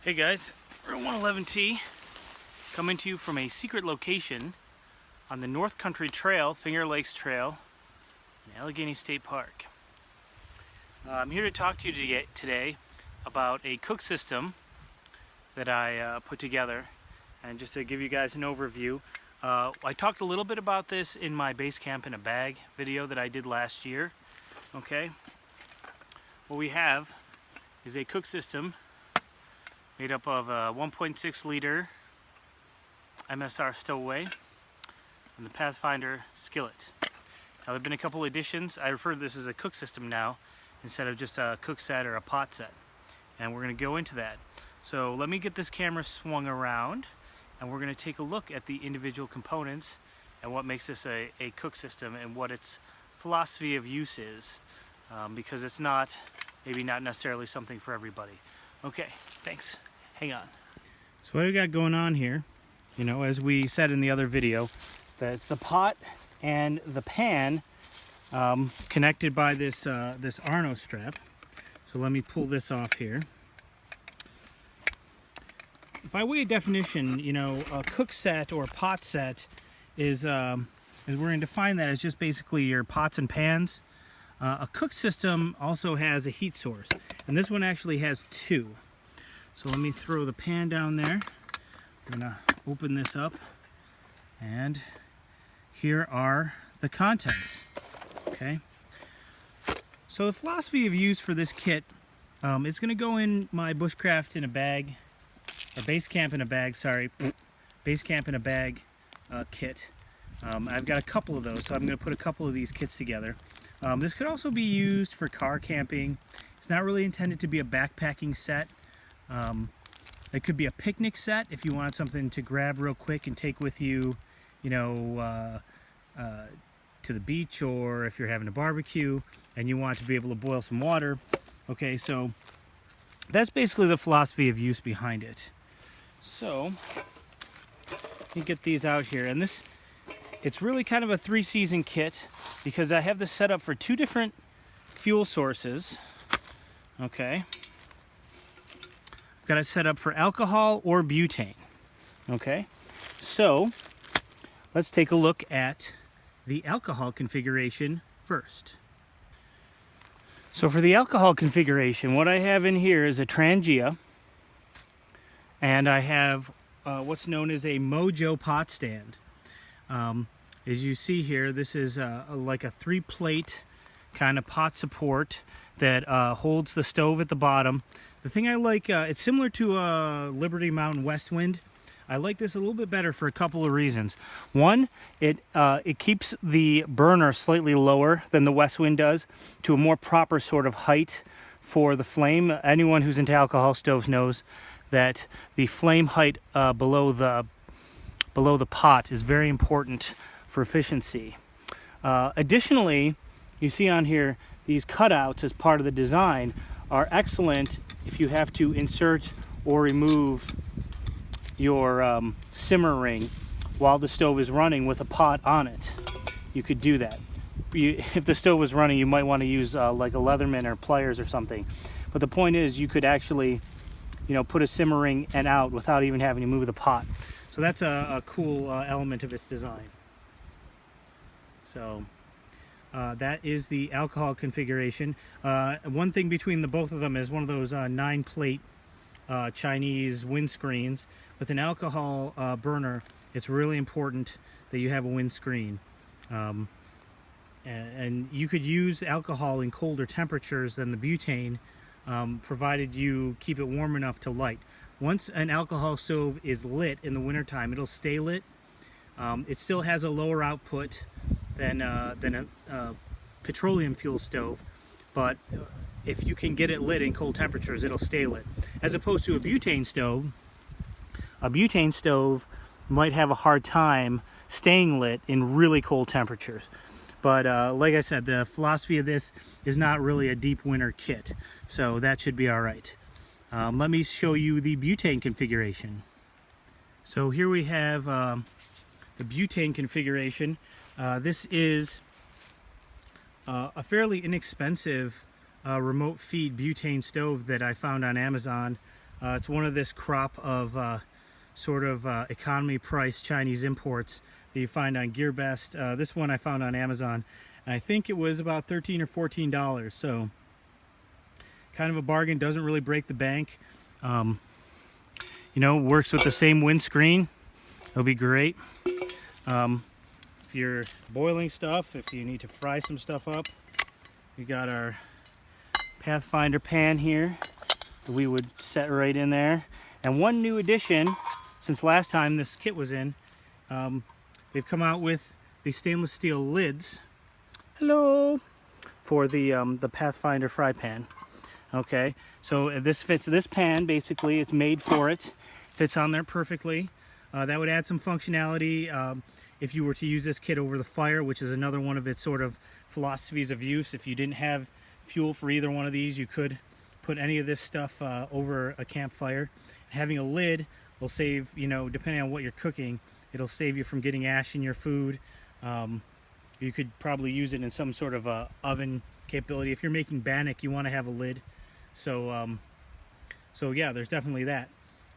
Hey guys, we're at 111T, coming to you from a secret location on the North Country Trail, Finger Lakes Trail, in Allegheny State Park. I'm here to talk to you today about a cook system that I put together, and just to give you guys an overview. I talked a little bit about this in my Base Camp in a Bag video that I did last year. Okay, what we have is a cook system made up of a 1.6 liter MSR stowaway and the Pathfinder skillet. Now there have been a couple additions. I refer to this as a cook system now instead of just a cook set or a pot set, and we're going to go into that. So let me get this camera swung around and we're going to take a look at the individual components and what makes this a cook system and what its philosophy of use is, because it's maybe not necessarily something for everybody. Okay, thanks. Hang on. So what we got going on here, as we said in the other video, that it's the pot and the pan connected by this Arno strap. So let me pull this off here. By way of definition, a cook set or pot set is we're going to define that as just basically your pots and pans. A cook system also has a heat source, and this one actually has two. So let me throw the pan down there. I'm going to open this up, and here are the contents. Okay. So the philosophy of use for this kit is going to go in my bushcraft in a bag, or base camp in a bag, sorry, base camp in a bag kit. I've got a couple of those, so I'm going to put a couple of these kits together. This could also be used for car camping. It's not really intended to be a backpacking set. It could be a picnic set if you wanted something to grab real quick and take with you, to the beach, or if you're having a barbecue and you want to be able to boil some water. Okay, so that's basically the philosophy of use behind it. So let me get these out here, and it's really kind of a three-season kit because I have this set up for two different fuel sources. Okay, got it set up for alcohol or butane. Okay, so let's take a look at the alcohol configuration first. So for the alcohol configuration, what I have in here is a Trangia, and I have what's known as a Mojo pot stand. As you see here, this is like a 3-plate kind of pot support that holds the stove at the bottom. The thing I like, it's similar to a Liberty Mountain Westwind. I like this a little bit better for a couple of reasons. One, it keeps the burner slightly lower than the Westwind does, to a more proper sort of height for the flame. Anyone who's into alcohol stoves knows that the flame height below the pot is very important for efficiency. Additionally, you see on here, these cutouts as part of the design are excellent if you have to insert or remove your simmer ring while the stove is running with a pot on it. You could do that. If the stove was running, you might want to use like a Leatherman or pliers or something. But the point is, you could actually, put a simmer ring and out without even having to move the pot. So that's a cool element of its design. So that is the alcohol configuration. One thing between the both of them is one of those 9-plate Chinese windscreens. With an alcohol burner, it's really important that you have a windscreen. And you could use alcohol in colder temperatures than the butane, provided you keep it warm enough to light. Once an alcohol stove is lit in the wintertime, it'll stay lit. It still has a lower output than a petroleum fuel stove, but if you can get it lit in cold temperatures, it'll stay lit. As opposed to a butane stove might have a hard time staying lit in really cold temperatures. But like I said, the philosophy of this is not really a deep winter kit, so that should be all right. Let me show you the butane configuration. So here we have the butane configuration. This is a fairly inexpensive remote feed butane stove that I found on Amazon. It's one of this crop of sort of economy price Chinese imports that you find on GearBest. This one I found on Amazon, and I think it was about $13 or $14. So kind of a bargain. Doesn't really break the bank. You know, works with the same windscreen. It'll be great. If you're boiling stuff, if you need to fry some stuff up, we got our Pathfinder pan here that we would set right in there. And one new addition since last time this kit was in, they've come out with the stainless steel lids. Hello, for the Pathfinder fry pan. Okay, so this fits this pan. Basically, it's made for it. Fits on there perfectly. That would add some functionality if you were to use this kit over the fire, which is another one of its sort of philosophies of use. If you didn't have fuel for either one of these, you could put any of this stuff over a campfire. Having a lid will save, you know, depending on what you're cooking, it'll save you from getting ash in your food. You could probably use it in some sort of oven capability. If you're making bannock, you want to have a lid. So, so yeah, there's definitely that.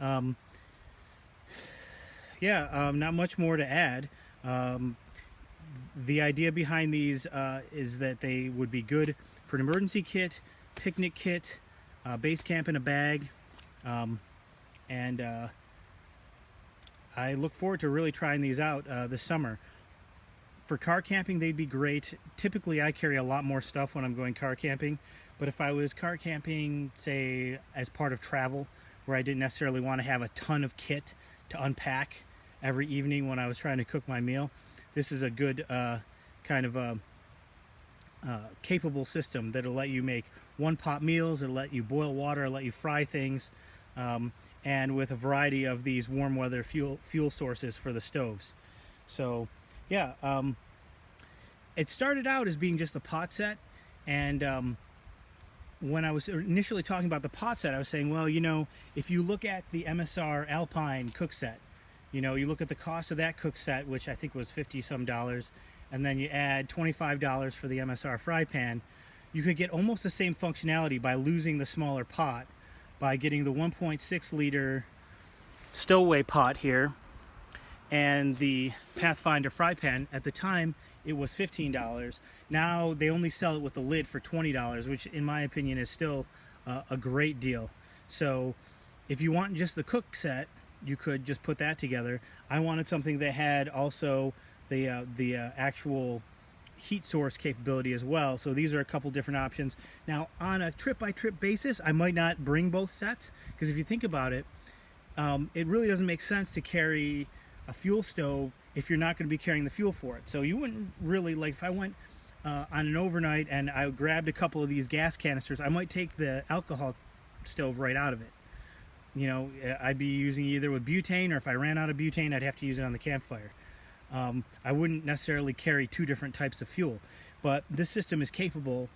Not much more to add. The idea behind these is that they would be good for an emergency kit, picnic kit, base camp in a bag, and I look forward to really trying these out this summer. For car camping, they'd be great. Typically, I carry a lot more stuff when I'm going car camping, but if I was car camping, say, as part of travel, where I didn't necessarily want to have a ton of kit to unpack every evening when I was trying to cook my meal, this is a good kind of capable system that'll let you make one-pot meals, it'll let you boil water, it'll let you fry things, and with a variety of these warm weather fuel sources for the stoves. So yeah, it started out as being just the pot set, and when I was initially talking about the pot set, I was saying, well, you know, if you look at the MSR Alpine cook set, you know, you look at the cost of that cook set, which I think was $50 some, and then you add $25 for the MSR fry pan, you could get almost the same functionality by losing the smaller pot, by getting the 1.6 liter stowaway pot here and the Pathfinder fry pan. At the time, it was $15. Now they only sell it with the lid for $20, which in my opinion is still a great deal. So if you want just the cook set, you could just put that together. I wanted something that had also the actual heat source capability as well. So these are a couple different options. Now on a trip-by-trip basis, I might not bring both sets, because if you think about it, it really doesn't make sense to carry a fuel stove if you're not going to be carrying the fuel for it. So you wouldn't really, like if I went on an overnight and I grabbed a couple of these gas canisters, I might take the alcohol stove right out of it. You know, I'd be using either with butane, or if I ran out of butane, I'd have to use it on the campfire. I wouldn't necessarily carry two different types of fuel, but this system is capable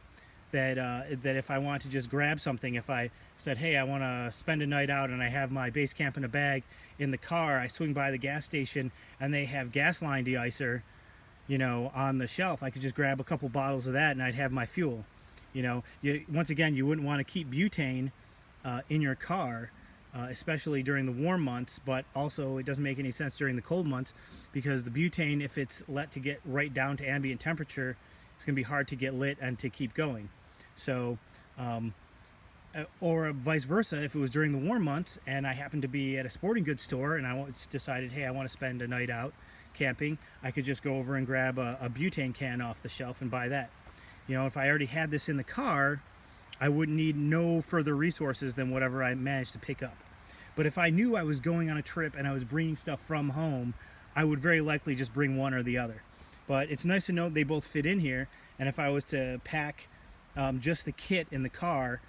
that that if I want to just grab something, if I said, hey, I want to spend a night out and I have my base camp in a bag in the car, I swing by the gas station and they have gas line de-icer, you know, on the shelf, I could just grab a couple bottles of that and I'd have my fuel. You know, once again, you wouldn't want to keep butane in your car, especially during the warm months, but also it doesn't make any sense during the cold months, because the butane, if it's let to get right down to ambient temperature, it's going to be hard to get lit and to keep going. So, or vice versa, if it was during the warm months and I happened to be at a sporting goods store and I decided, hey, I want to spend a night out camping, I could just go over and grab a butane can off the shelf and buy that. You know, if I already had this in the car, I would need no further resources than whatever I managed to pick up. But if I knew I was going on a trip and I was bringing stuff from home, I would very likely just bring one or the other. But it's nice to know they both fit in here, and if I was to pack just the kit in the car,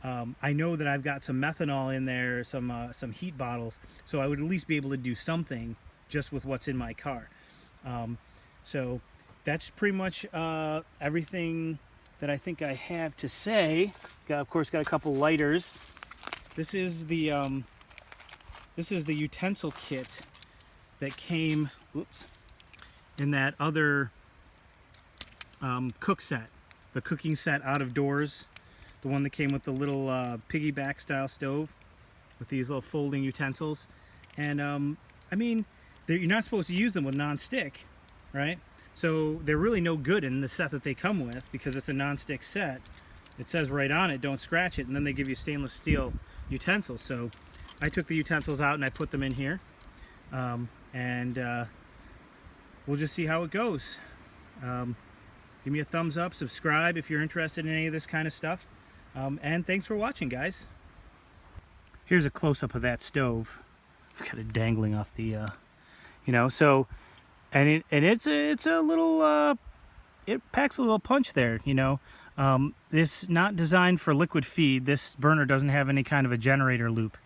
I know that I've got some methanol in there, some heat bottles, so I would at least be able to do something just with what's in my car. So that's pretty much everything that I think I have to say. Of course, got a couple lighters. This is the utensil kit that came, in that other cook set, the cooking set out of doors, the one that came with the little piggyback style stove with these little folding utensils. And I mean, you're not supposed to use them with non-stick, right? So they're really no good in the set that they come with because it's a non-stick set. It says right on it, don't scratch it, and then they give you stainless steel utensils. So I took the utensils out and I put them in here, and we'll just see how it goes. Give me a thumbs up, subscribe if you're interested in any of this kind of stuff, and thanks for watching, guys. Here's a close-up of that stove. I've got it dangling off the, you know, so, and it's a little, it packs a little punch there, you know. This not designed for liquid feed. This burner doesn't have any kind of a generator loop,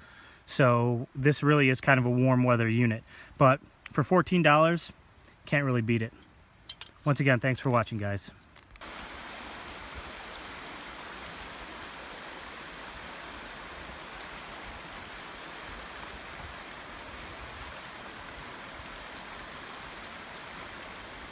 so this really is kind of a warm weather unit. But for $14, can't really beat it. Once again, thanks for watching, guys.